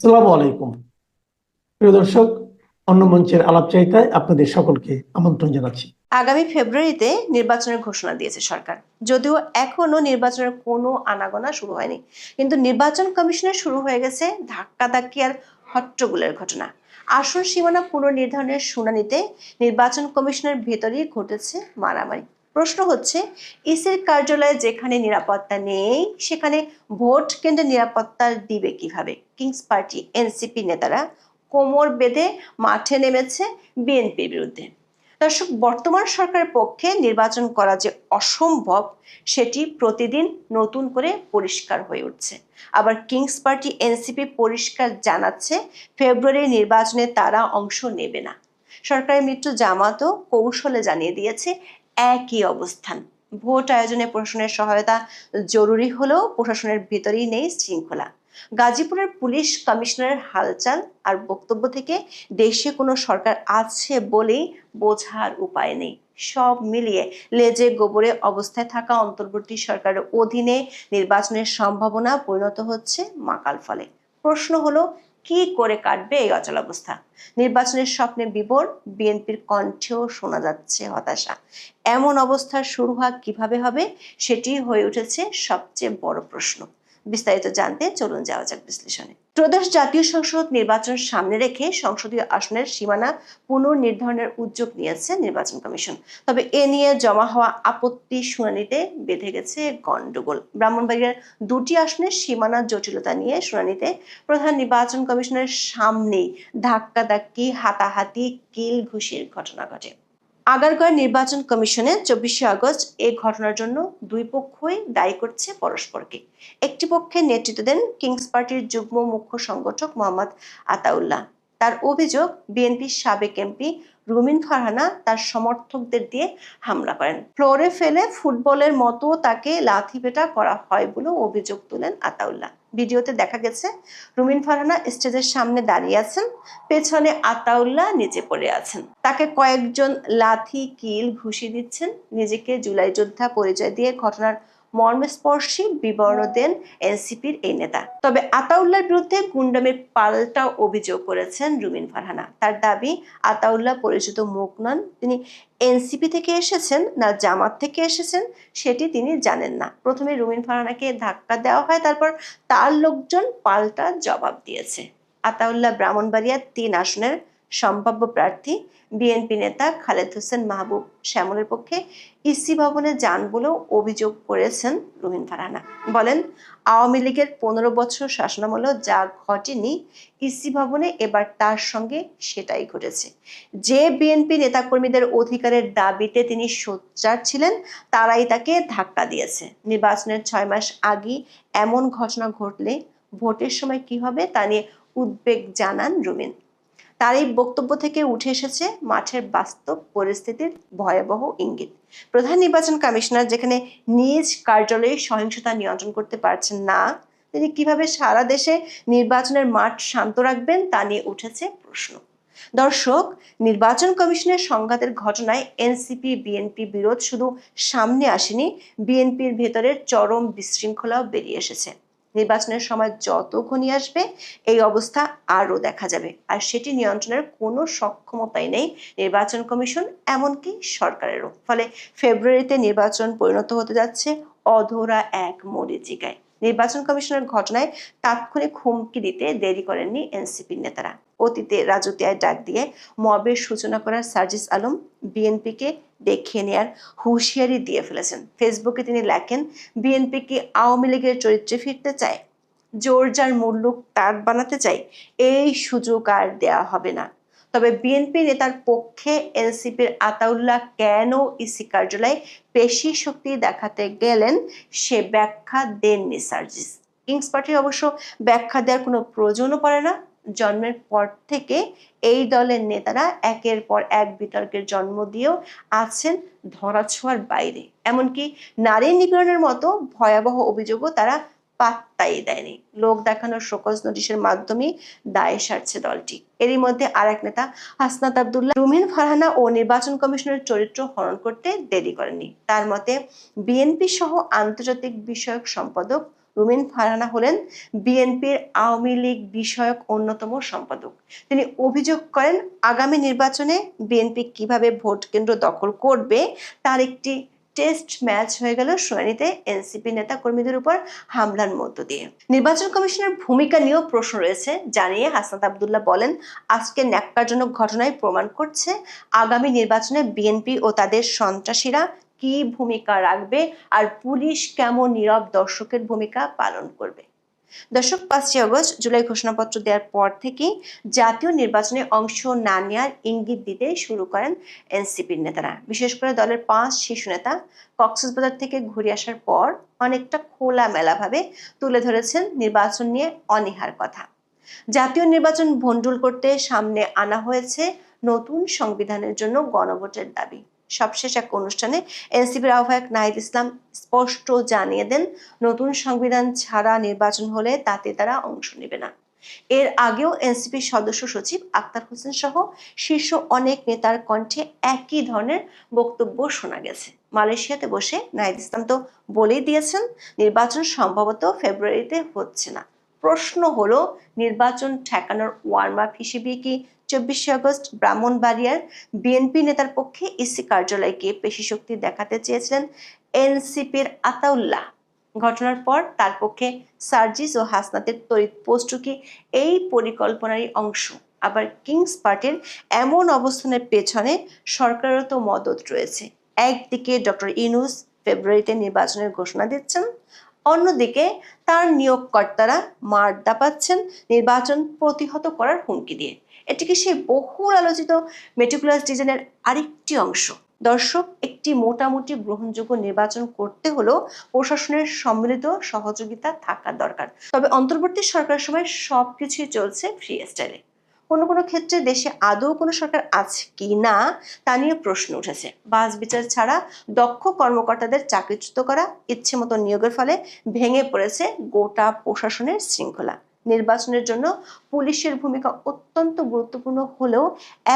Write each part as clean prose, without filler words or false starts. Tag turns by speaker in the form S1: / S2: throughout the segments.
S1: আসসালামু আলাইকুম প্রিয় দর্শক, অন্য মঞ্চের আলাপচারিতায় আপনাদের সকলকে আমন্ত্রণ জানাচ্ছি।
S2: আগামী ফেব্রুয়ারিতে নির্বাচনের ঘোষণা দিয়েছে সরকার। যদিও এখনো নির্বাচনের কোনো আনাগোনা শুরু হয়নি, কিন্তু নির্বাচন কমিশনের শুরু হয়ে গেছে ধাক্কাধাক্কি আর হট্টগোলের ঘটনা। আসন সীমানা পুনর্নির্ধারণের শুনানিতে নির্বাচন কমিশনের ভেতরেই ঘটেছে মারামারি। প্রশ্ন হচ্ছে, ইসির কার্যালয়ে যেখানে নিরাপত্তা নেই সেখানে ভোট কেন্দ্রে নিরাপত্তা দিবে কিভাবে? কিংস পার্টি এনসিপি নেতারা কোমর বেঁধে মাঠে নেমেছে বিএনপির বিরুদ্ধে। দর্শক, বর্তমান সরকারের পক্ষে নির্বাচন করা যে অসম্ভব সেটি প্রতিদিন নতুন করে পরিষ্কার হয়ে উঠছে। আবার কিংস পার্টি এনসিপি পরিষ্কার জানাচ্ছে ফেব্রুয়ারি নির্বাচনে তারা অংশ নেবে না। সরকারের মিত্র জামাতও কৌশলে জানিয়ে দিয়েছে একই অবস্থান। ভোট আয়োজনে প্রশাসনের সহায়তা জরুরি হলেও প্রশাসনের ভিতরেই নেই শৃঙ্খলা। গাজীপুরের পুলিশ কমিশনারের হালচাল আর বক্তব্য থেকে দেশে কোনো সরকার আছে বলেই বোঝার উপায় নেই। সব মিলিয়ে লেজে গোবরে অবস্থায় থাকা অন্তর্বর্তী সরকারের অধীনে নির্বাচনের সম্ভাবনা পরিণত হচ্ছে মাকাল ফলে। প্রশ্ন হলো, কি করে কাটবে এই অচলাবস্থা? নির্বাচনের স্বপ্নে বিভোর, বিএনপির কণ্ঠেও শোনা যাচ্ছে হতাশা। এমন অবস্থার শুরু হওয়া কিভাবে হবে সেটি হয়ে উঠেছে সবচেয়ে বড় প্রশ্ন। বিস্তারিত জানতে চলুন যাওয়া যাক বিশ্লেষণে। ত্রয়োদশ জাতীয় সংসদ নির্বাচন সামনে রেখে সংসদীয় আসনের সীমানা পুনর্নির্ধারণের উদ্যোগ নিয়েছে নির্বাচন কমিশন। তবে এ নিয়ে জমা হওয়া আপত্তি শুনানিতে বেঁধে গেছে গন্ডগোল। ব্রাহ্মণবাড়িয়ার দুটি আসনের সীমানা জটিলতা নিয়ে শুনানিতে প্রধান নির্বাচন কমিশনের সামনেই ধাক্কাধাক্কি, হাতাহাতি, কিল ঘুষির ঘটনা ঘটে। আগারগাঁও নির্বাচন কমিশনে 24শে আগস্ট এই ঘটনার জন্য দুই পক্ষই দায়ী করছে পরস্পরকে। একটি পক্ষের নেতৃত্ব দেন কিংস পার্টির যুগ্ম মুখ্য সংগঠক মোহাম্মদ আতাউল্লাহ। তার অভিযোগ, বিএনপির সাবেক এমপি রুমিন ফারহানা তার সমর্থকদের দিয়ে হামলা করেন। ফ্লোরে ফেলে ফুটবলের মতো তাকে লাথিপেটা করা হয় বলে অভিযোগ তোলেন আতাউল্লাহ। ভিডিওতে দেখা গেছে রুমিন ফারহানা স্টেজের সামনে দাঁড়িয়ে আছেন, পেছনে আতাউল্লাহ নিচে পড়ে আছেন। তাকে কয়েকজন লাথি, কিল, ঘুষি দিচ্ছেন। নিজেকে জুলাই যোদ্ধা পরিচয় দিয়ে ঘটনার মর্মস্পর্শী বিবরণ দেন এনসিপির এই নেতা। তবে আতাউল্লাহর বিরুদ্ধে গুন্ডামির পাল্টা অভিযোগ করেছেন রুমিন ফারহানা। তার দাবি, আতাউল্লাহ পরিচিত মুখ নন, তিনি এনসিপি থেকে এসেছেন না জামাত থেকে এসেছেন সেটি তিনি জানেন না। প্রথমে রুমিন ফারহানাকে ধাক্কা দেওয়া হয়, তারপর তার লোকজন পাল্টা জবাব দিয়েছে। আতাউল্লাহ ব্রাহ্মণবাড়িয়া ৩ আসনের সম্ভাব্য প্রার্থী। বিএনপি নেতা খালেদ হোসেন মাহবুব শ্যামলের পক্ষে ইসি ভবনে যান বলেও অভিযোগ করেছেন রুমিন ফারহানা। বলেন, আওয়ামী লীগের 15 বছর শাসনামলেও যা ঘটেনি ইসি ভবনে এবার তার সঙ্গে সেটাই ঘটেছে। যে বিএনপি নেতাকর্মীদের অধিকারের দাবিতে তিনি সোচ্চার ছিলেন তারাই তাকে ধাক্কা দিয়েছে। নির্বাচনের 6 মাস আগে এমন ঘটনা ঘটলে ভোটের সময় কি হবে তা নিয়ে উদ্বেগ জানান রুমিন। তার এই বক্তব্য থেকে উঠে এসেছে মাঠের বাস্তব পরিস্থিতির ভয়াবহ ইঙ্গিত। প্রধান নির্বাচন কমিশনার যেখানে নিজ কার্যালয়ে সহিংসতা নিয়ন্ত্রণ করতে পারছেন না, তিনি কিভাবে সারা দেশে নির্বাচনের মাঠ শান্ত রাখবেন তা নিয়ে উঠেছে প্রশ্ন। দর্শক, নির্বাচন কমিশনের সংঘাতের ঘটনায় এনসিপি বিএনপি বিরোধ শুধু সামনে আসেনি, বিএনপির ভেতরের চরম বিশৃঙ্খলাও বেরিয়ে এসেছে। নির্বাচনের সময় যত ঘনিয়ে আসবে এই অবস্থা আরও দেখা যাবে, আর সেটি নিয়ন্ত্রণের কোনো সক্ষমতাই নেই নির্বাচন কমিশন, এমনকি সরকারেরও। ফলে ফেব্রুয়ারিতে নির্বাচন পরিণত হতে যাচ্ছে অধরা এক মরীচিকায়। নির্বাচন কমিশনের ঘটনায় তাৎক্ষণিক হুমকি দিতে দেরি করেননি এনসিপির নেতারা। অতীতে রাজুতিয়ায় ডাক দিয়ে মবের সূচনা করার সার্জিস আলম বিএনপিকে দেখিয়ে নেয়ার হুঁশিয়ারি দিয়ে ফেলেছেন। ফেসবুকে তিনি লেখেন, বিএনপি কি আওয়ামী লীগের চরিত্রে ফিরতে চায়? জোর যার মুল্লুক তার বানাতে চাই, এই সুযোগ আর দেয়া হবে না। তবে বিএনপি নেতার পক্ষে এনসিপির আতাউল্লাহ কেন ইসি কার্যালয়ে পেশি শক্তি দেখাতে গেলেন সে ব্যাখ্যা দেননি সার্জিস। কিংস পার্টির অবশ্য ব্যাখ্যা দেওয়ার কোনো প্রয়োজনও পড়ে না। জন্মের পর থেকে এই দলের নেতারা একের পর এক বিতর্কের জন্ম দিয়েও আছেন ধরাছোঁয়ার বাইরে। এমনকি নারী নিপীড়নের মতো ভয়াবহ অভিযোগও তারা পাত্তাই দেয়নি। লোক দেখানোর শোকজ নোটিশের মাধ্যমে দায় সারছে দলটি। এরই মধ্যে আরেক নেতা হাসনাত আব্দুল্লাহ রুমিন ফারহানা ও নির্বাচন কমিশনের চরিত্র হরণ করতে দেরি করেননি। তার মতে, বিএনপি সহ আন্তর্জাতিক বিষয়ক সম্পাদক রুমিন ফারহানা হলেন বিএনপির আওয়ামী লীগ বিষয়ক অন্যতম সম্পাদক। তিনি অভিযোগ করেন, আগামী নির্বাচনে বিএনপি কিভাবে ভোট কেন্দ্র দখল করবে তার একটি টেস্ট ম্যাচ হয়ে গেল শুনানিতে এনসিপি নেতা কর্মীদের উপর হামলার মধ্য দিয়ে। নির্বাচন কমিশনের ভূমিকা নিয়েও প্রশ্ন রয়েছে জানিয়ে হাসনাত আব্দুল্লাহ বলেন, আজকের ন্যাক্কারজনক ঘটনায় প্রমাণ করছে আগামী নির্বাচনে বিএনপি ও তাদের সন্ত্রাসীরা কি ভূমিকা রাখবে আর পুলিশ কেমন নীরব দর্শকের ভূমিকা পালন করবে। দর্শক, 5 আগস্ট জুলাই ঘোষণাপত্র দেওয়ার পর থেকেই জাতীয় নির্বাচনে অংশ না নেওয়ার ইঙ্গিত দিতে শুরু করেন এনসিপির নেতারা। বিশেষ করে দলের 5 শীর্ষ নেতা কক্সবাজার থেকে ঘুরে আসার পর অনেকটা খোলামেলাভাবে তুলে ধরেছেন নির্বাচন নিয়ে অনীহার কথা। জাতীয় নির্বাচন ভণ্ডুল করতে সামনে আনা হয়েছে নতুন সংবিধানের জন্য গণভোটের দাবি। সবশেষ এক অনুষ্ঠানে এনসিপির আহ্বায়ক নাহিদ ইসলাম স্পষ্ট জানিয়ে দেন, নতুন সংবিধান ছাড়া নির্বাচন হলে তাতে তারা অংশ নেবে না। এর আগেও এনসিপির সদস্য সচিব আক্তার হোসেন সহ শীর্ষ অনেক নেতার কণ্ঠে একই ধরনের বক্তব্য শোনা গেছে। মালয়েশিয়াতে বসে নাহিদ ইসলাম তো বলেই দিয়েছেন, নির্বাচন সম্ভবত ফেব্রুয়ারিতে হচ্ছে না। প্রশ্ন হলো, নির্বাচন ঠেকানোর ওয়ার্ম আপ হিসেবে কি 24 আগস্ট ব্রাহ্মণবাড়িয়ার বিএনপি নেতার পক্ষে ইসি কার্যালয়কে পেশি শক্তি দেখাতে চেয়েছিলেন এনসিপির আতাউল্লাহ? ঘটনার পর তার পক্ষে সার্জিস ও হাসনাতের তড়িৎ পোস্ট কি এই পরিকল্পনারই অংশ? আবার কিংস পার্টির এমন অবস্থানের পেছনে সরকারেরও তো মদত রয়েছে। একদিকে ডক্টর ইউনূস ফেব্রুয়ারিতে নির্বাচনের ঘোষণা দিচ্ছেন, অন্যদিকে তার নিয়োগকর্তারা মার দাপাচ্ছেন নির্বাচন প্রতিহত করার হুমকি দিয়ে। এটি কি সেই বহুল আলোচিত মেটিকুলাস ডিজাইনের আরেকটি অংশ? দর্শক, একটি মোটামুটি গ্রহণযোগ্য নির্বাচন করতে হলেও প্রশাসনের সম্মিলিত সহযোগিতা থাকা দরকার। তবে অন্তর্বর্তী সরকারের সময় সবকিছুই চলছে ফ্রি স্টাইলে। কোনো কোনো ক্ষেত্রে দেশে আদৌ কোনো সরকার আছে কি না তা নিয়ে প্রশ্ন উঠেছে। বাছ বিচার ছাড়া দক্ষ কর্মকর্তাদের চাকরিচ্যুত করা, ইচ্ছে মতো নিয়োগের ফলে ভেঙে পড়েছে গোটা প্রশাসনের শৃঙ্খলা। নির্বাচনের জন্য পুলিশের ভূমিকা অত্যন্ত গুরুত্বপূর্ণ হলেও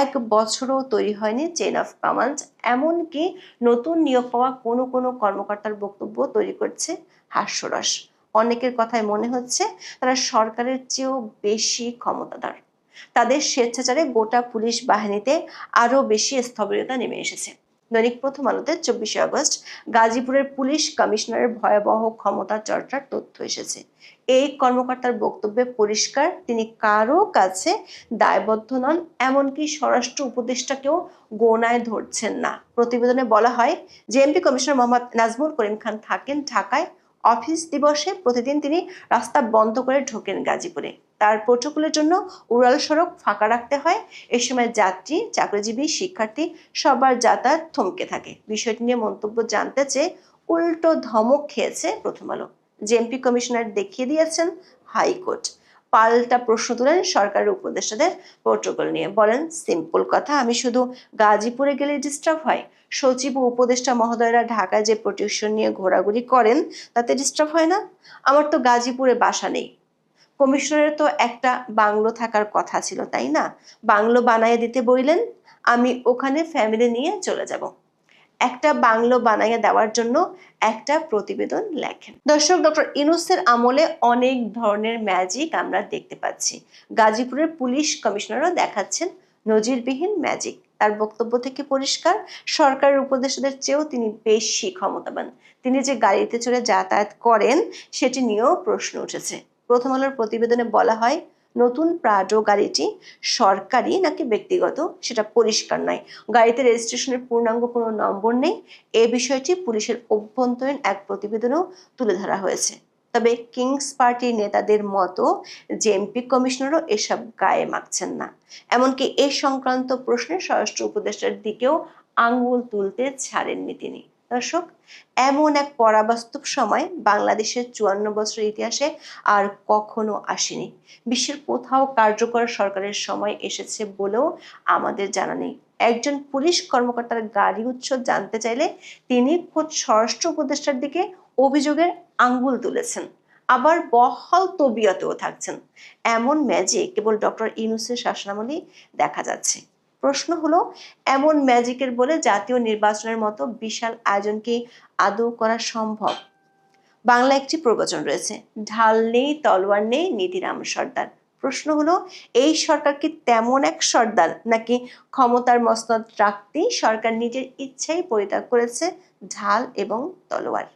S2: 1 বছরও তৈরি হয়নি চেইন অফ কমান্ড। এমনকি নতুন নিয়োগ পাওয়া কোনো কোনো কর্মকর্তার বক্তব্য তৈরি করছে হাস্যরস। অনেকের কথায় মনে হচ্ছে তারা সরকারের চেয়েও বেশি ক্ষমতাধর। তাদের স্বেচ্ছাচারে গোটা পুলিশ বাহিনীতে আরো বেশি স্থবিরতা নেমে এসেছে। দৈনিক প্রথম আলোতে 24 আগস্ট গাজীপুরের পুলিশ কমিশনারের ভয়াবহ ক্ষমতা চর্চার তথ্য এসেছে। এই কর্মকর্তার বক্তব্যে পরিষ্কার, তিনি কারো কাছে দায়বদ্ধ নন, এমনকি স্বরাষ্ট্র উপদেষ্টাকেও গোনায় ধরছেন না। প্রতিবেদনে বলা হয়, জেএমপি কমিশনার মোহাম্মদ নাজমুল করিম খান থাকেন ঢাকায়। অফিস দিবসে প্রতিদিন তিনি রাস্তা বন্ধ করে ঢোকেন গাজীপুরে। তার প্রোটোকলের জন্য উড়াল সড়ক ফাঁকা রাখতে হয়। এ সময় যাত্রী, চাকরিজীবী, শিক্ষার্থী সবার যাতায়াত থমকে থাকে। বিষয়টি নিয়ে মন্তব্য জানতে চেয়ে উল্টো ধমক খেয়েছে প্রথম আলো। জেএমপি কমিশনার দেখিয়ে দিয়েছেন হাইকোর্ট। পাল্টা প্রশ্ন তুলেন সরকারের উপদেষ্টাদের প্রোটোকল নিয়ে। বলেন, সিম্পল কথা, আমি শুধু গাজীপুরে গেলে ডিস্টার্ব হয়? সচিব ও উপদেষ্টা মহোদয়রা ঢাকায় যে প্রোটেকশন নিয়ে ঘোরাঘুরি করেন তাতে ডিস্টার্ব হয় না? আমার তো গাজীপুরে বাসা নেই। কমিশনারের তো একটা বাংলো থাকার কথা ছিল, তাই না? বাংলো বানাইয়া দিতে বললেন, আমি ওখানে ফ্যামিলি নিয়ে চলে যাব। একটা বাংলো বানাইয়া দেওয়ার জন্য একটা প্রতিবেদন লেখেন। দর্শক, ডক্টর ইউনূসের আমলে অনেক ধরনের ম্যাজিক আমরা দেখতে পাচ্ছি। গাজীপুরের পুলিশ কমিশনারও দেখাচ্ছেন নজিরবিহীন ম্যাজিক। তার বক্তব্য থেকে পরিষ্কার, সরকারের উপদেষ্টাদের চেয়েও তিনি বেশি ক্ষমতাবান। তিনি যে গাড়িতে চড়ে যাতায়াত করেন সেটি নিয়েও প্রশ্ন উঠেছে। প্রথম আলোর প্রতিবেদনে বলা হয়, নতুন প্রাডো গাড়িটি সরকারি নাকি ব্যক্তিগত সেটা পরিষ্কার নয়। গাড়িতে রেজিস্ট্রেশনের পূর্ণাঙ্গ কোনো নম্বর নেই। এ বিষয়টি পুলিশের অভ্যন্তরীণ এক প্রতিবেদনেও তুলে ধরা হয়েছে। তবে কিংস পার্টির নেতাদের মতো জেএমপি কমিশনারও এসব গায়ে মাখছেন না। এমনকি এ সংক্রান্ত প্রশ্নে স্বরাষ্ট্র উপদেষ্টার দিকেও আঙ্গুল তুলতে ছাড়েননি তিনি। দর্শক, এমন এক পরাবাস্তব সময় বাংলাদেশের 54 বছরের ইতিহাসে আর কখনো আসেনি। বিশ্বের কোথাও কার্যকর সরকারের সময় এসেছে বলেও আমাদের জানা নেই। একজন পুলিশ কর্মকর্তার গাড়ি উৎস জানতে চাইলে তিনি খোদ স্বরাষ্ট্র উপদেষ্টার দিকে অভিযোগের আঙ্গুল তুলেছেন, আবার বহাল তবিয়তেও থাকছেন। এমন ম্যাজিক কেবল ডক্টর ইউনূসের শাসনামলেই দেখা যাচ্ছে। প্রশ্ন হলো, এমন ম্যাজিকের বলে জাতীয় নির্বাচনের মতো বিশাল আয়োজন কি আদৌ করা সম্ভব? বাংলা একটি প্রবচন রয়েছে, ঢাল নেই তলোয়ার নেই নীতিরাম সর্দার। প্রশ্ন হলো, এই সরকার কি তেমন এক সর্দার, নাকি ক্ষমতার মসনদ রাখতেই সরকার নিজের ইচ্ছাই পরিত্যাগ করেছে ঢাল এবং তলোয়ার?